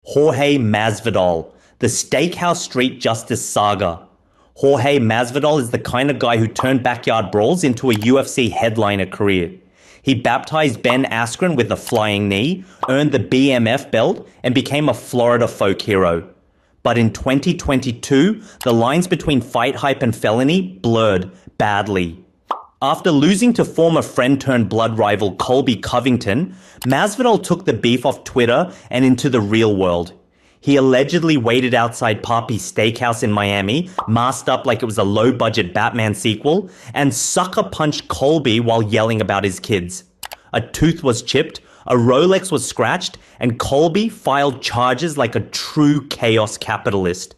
Jorge Masvidal, the Steakhouse Street Justice saga. Jorge Masvidal is the kind of guy who turned backyard brawls into a UFC headliner career. He baptized Ben Askren with a flying knee, earned the BMF belt, and became a Florida folk hero. But in 2022, the lines between fight hype and felony blurred badly. After losing to former friend-turned-blood rival Colby Covington, Masvidal took the beef off Twitter and into the real world. He allegedly waited outside Papi's Steakhouse in Miami, masked up like it was a low-budget Batman sequel, and sucker-punched Colby while yelling about his kids. A tooth was chipped, a Rolex was scratched, and Colby filed charges like a true chaos capitalist.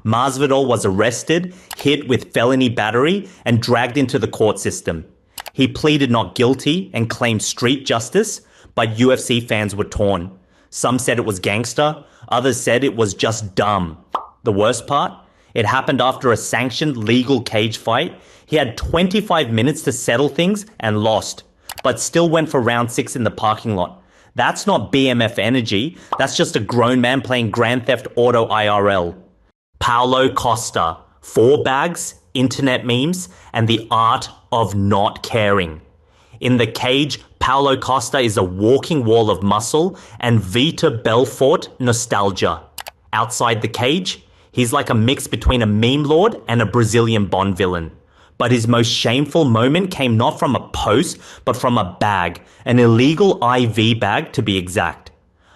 Masvidal was arrested, hit with felony battery, and dragged into the court system. He pleaded not guilty and claimed street justice, but UFC fans were torn. Some said it was gangster, others said it was just dumb. The worst part? It happened after a sanctioned legal cage fight. He had 25 minutes to settle things and lost, but still went for round 6 in the parking lot. That's not BMF energy, that's just a grown man playing Grand Theft Auto IRL. Paulo Costa, 4 bags, internet memes, and the art of not caring. In the cage, Paulo Costa is a walking wall of muscle and Vitor Belfort nostalgia. Outside the cage, he's like a mix between a meme lord and a Brazilian Bond villain. But his most shameful moment came not from a post, but from a bag, an illegal IV bag to be exact.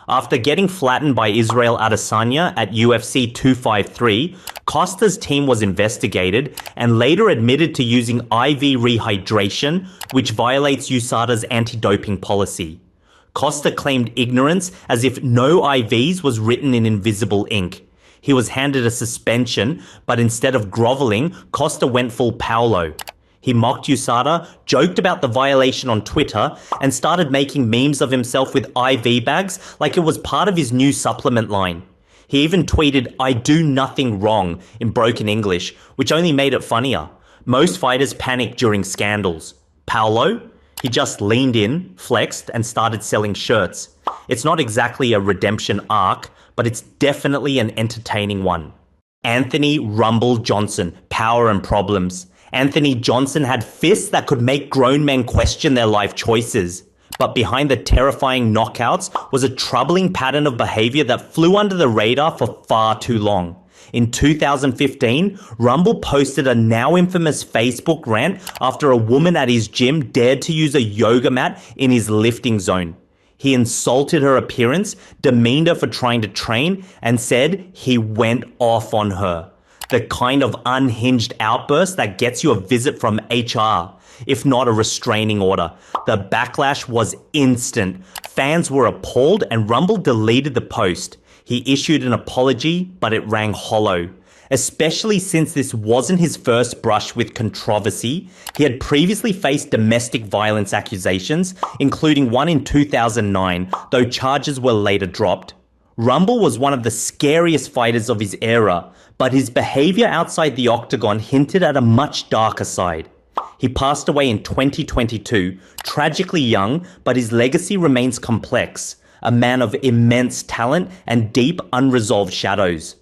After getting flattened by Israel Adesanya at UFC 253, Costa's team was investigated and later admitted to using IV rehydration, which violates USADA's anti-doping policy. Costa claimed ignorance as if no IVs was written in invisible ink. He was handed a suspension, but instead of groveling, Costa went full Paulo. He mocked USADA, joked about the violation on Twitter, and started making memes of himself with IV bags like it was part of his new supplement line. He even tweeted, "I do nothing wrong," in broken English, which only made it funnier. Most fighters panic during scandals. Paulo? He just leaned in, flexed, and started selling shirts. It's not exactly a redemption arc, but it's definitely an entertaining one. Anthony Rumble Johnson, power and problems. Anthony Johnson had fists that could make grown men question their life choices. But behind the terrifying knockouts was a troubling pattern of behavior that flew under the radar for far too long. In 2015, Rumble posted a now infamous Facebook rant after a woman at his gym dared to use a yoga mat in his lifting zone. He insulted her appearance, demeaned her for trying to train, and said he went off on her. The kind of unhinged outburst that gets you a visit from HR, if not a restraining order. The backlash was instant. Fans were appalled and Rumble deleted the post. He issued an apology, but it rang hollow. Especially since this wasn't his first brush with controversy. He had previously faced domestic violence accusations, including one in 2009, though charges were later dropped. Rumble was one of the scariest fighters of his era, but his behavior outside the octagon hinted at a much darker side. He passed away in 2022, tragically young, but his legacy remains complex, a man of immense talent and deep unresolved shadows.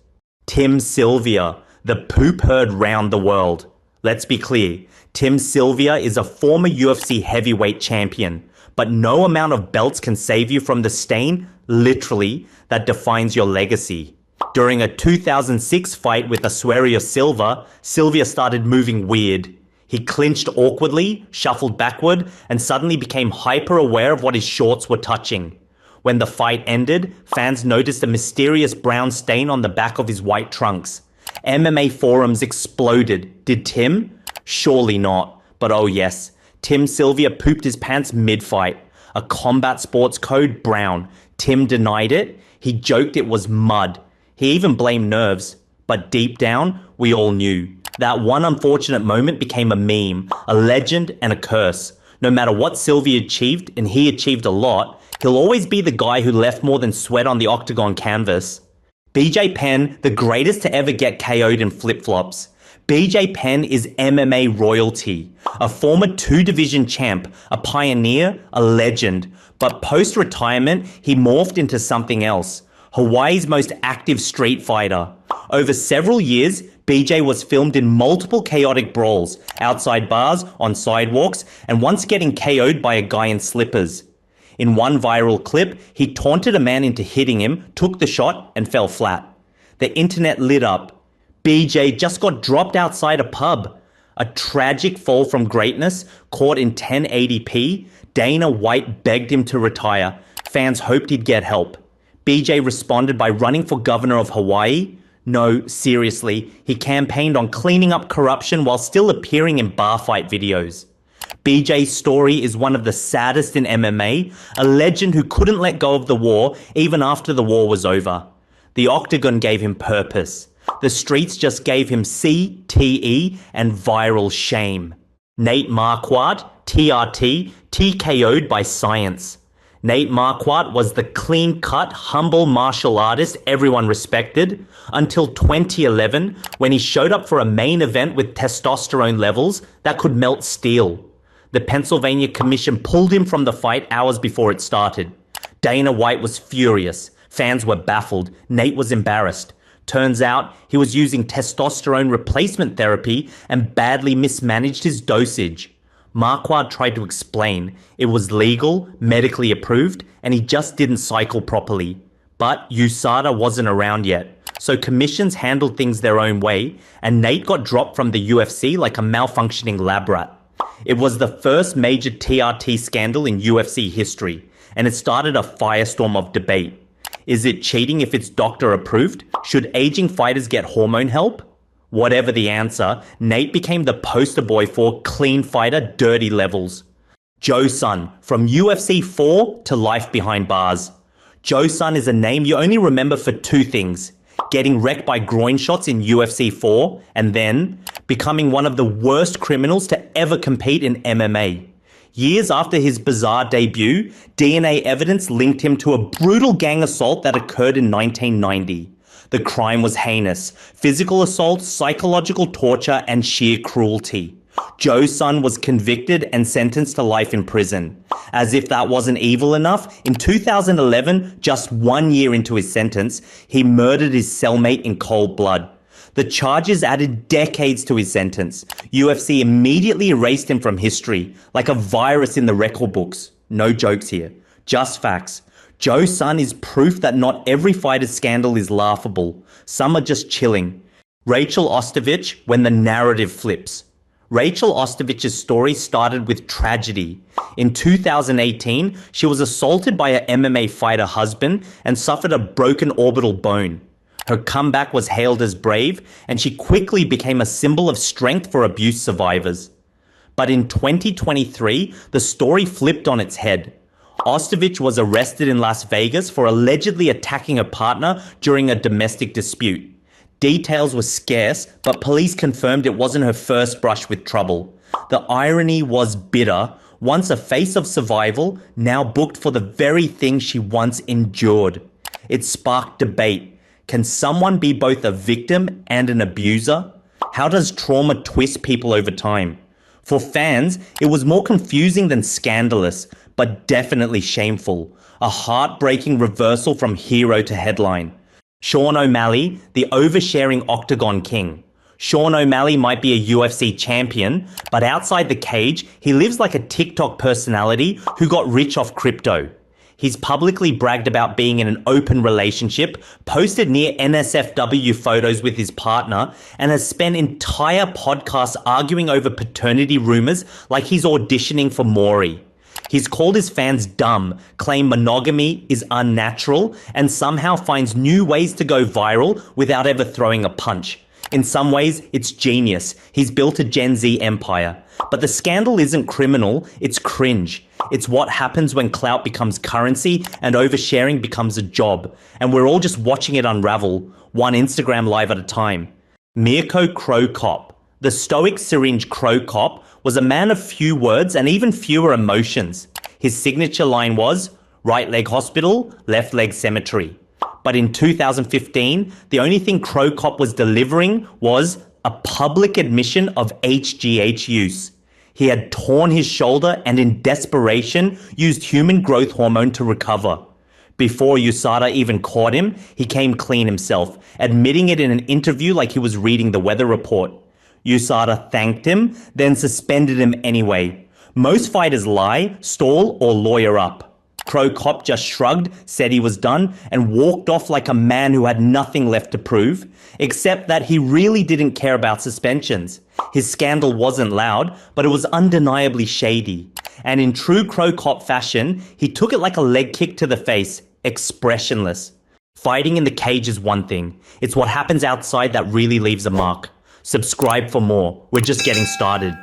Tim Sylvia, the poop heard round the world. Let's be clear, Tim Sylvia is a former UFC heavyweight champion, but no amount of belts can save you from the stain, literally, that defines your legacy. During a 2006 fight with Asuero Silva, Sylvia started moving weird. He clinched awkwardly, shuffled backward, and suddenly became hyper aware of what his shorts were touching. When the fight ended, fans noticed a mysterious brown stain on the back of his white trunks. MMA forums exploded. Did Tim? Surely not. But oh yes, Tim Sylvia pooped his pants mid-fight. A combat sports code, brown. Tim denied it. He joked it was mud. He even blamed nerves. But deep down, we all knew. That one unfortunate moment became a meme, a legend, and a curse. No matter what Sylvia achieved, and he achieved a lot, he'll always be the guy who left more than sweat on the octagon canvas. BJ Penn, the greatest to ever get KO'd in flip-flops. BJ Penn is MMA royalty, a former 2-division champ, a pioneer, a legend. But post-retirement, he morphed into something else. Hawaii's most active street fighter. Over several years, BJ was filmed in multiple chaotic brawls, outside bars, on sidewalks, and once getting KO'd by a guy in slippers. In one viral clip, he taunted a man into hitting him, took the shot, and fell flat. The internet lit up. BJ just got dropped outside a pub. A tragic fall from greatness, caught in 1080p. Dana White begged him to retire. Fans hoped he'd get help. BJ responded by running for governor of Hawaii. No, seriously, he campaigned on cleaning up corruption while still appearing in bar fight videos. BJ's story is one of the saddest in MMA, a legend who couldn't let go of the war even after the war was over. The Octagon gave him purpose. The streets just gave him CTE and viral shame. Nate Marquardt, TRT, TKO'd by science. Nate Marquardt was the clean-cut, humble martial artist everyone respected until 2011 when he showed up for a main event with testosterone levels that could melt steel. The Pennsylvania Commission pulled him from the fight hours before it started. Dana White was furious. Fans were baffled. Nate was embarrassed. Turns out he was using testosterone replacement therapy and badly mismanaged his dosage. Marquardt tried to explain it was legal, medically approved, and he just didn't cycle properly. But USADA wasn't around yet, so commissions handled things their own way, and Nate got dropped from the UFC like a malfunctioning lab rat. It was the first major TRT scandal in UFC history, and it started a firestorm of debate. Is it cheating if it's doctor approved? Should aging fighters get hormone help? Whatever the answer, Nate became the poster boy for clean fighter dirty levels. Joe Son, from UFC 4 to life behind bars. Joe Son is a name you only remember for two things: getting wrecked by groin shots in UFC 4, and then becoming one of the worst criminals to ever compete in MMA. Years after his bizarre debut, DNA evidence linked him to a brutal gang assault that occurred in 1990. The crime was heinous: physical assault, psychological torture, and sheer cruelty. Joe Son was convicted and sentenced to life in prison. As if that wasn't evil enough, in 2011, just 1 year into his sentence, he murdered his cellmate in cold blood. The charges added decades to his sentence. UFC immediately erased him from history, like a virus in the record books. No jokes here, just facts. Joe Son is proof that not every fighter's scandal is laughable. Some are just chilling. Rachael Ostovich, when the narrative flips. Rachael Ostovich's story started with tragedy. In 2018, she was assaulted by an MMA fighter husband and suffered a broken orbital bone. Her comeback was hailed as brave, and she quickly became a symbol of strength for abuse survivors. But in 2023, the story flipped on its head. Ostovich was arrested in Las Vegas for allegedly attacking a partner during a domestic dispute. Details were scarce, but police confirmed it wasn't her first brush with trouble. The irony was bitter. Once a face of survival, now booked for the very thing she once endured. It sparked debate. Can someone be both a victim and an abuser? How does trauma twist people over time? For fans, it was more confusing than scandalous, but definitely shameful. A heartbreaking reversal from hero to headline. Sean O'Malley, the oversharing Octagon king. Sean O'Malley might be a UFC champion, but outside the cage, he lives like a TikTok personality who got rich off crypto. He's publicly bragged about being in an open relationship, posted near NSFW photos with his partner, and has spent entire podcasts arguing over paternity rumors like he's auditioning for Maury. He's called his fans dumb, claimed monogamy is unnatural, and somehow finds new ways to go viral without ever throwing a punch. In some ways, it's genius. He's built a Gen Z empire. But the scandal isn't criminal, it's cringe. It's what happens when clout becomes currency and oversharing becomes a job. And we're all just watching it unravel, one Instagram live at a time. Mirko Cro Cop. The stoic syringe Cro Cop was a man of few words and even fewer emotions. His signature line was, right leg hospital, left leg cemetery. But in 2015, the only thing Cro Cop was delivering was a public admission of ℏGH use. He had torn his shoulder and in desperation used human growth hormone to recover. Before USADA even caught him, he came clean himself, admitting it in an interview like he was reading the weather report. USADA thanked him, then suspended him anyway. Most fighters lie, stall, or lawyer up. Cro Cop just shrugged, said he was done, and walked off like a man who had nothing left to prove, except that he really didn't care about suspensions. His scandal wasn't loud, but it was undeniably shady. And in true Cro Cop fashion, he took it like a leg kick to the face, expressionless. Fighting in the cage is one thing. It's what happens outside that really leaves a mark. Subscribe for more. We're just getting started.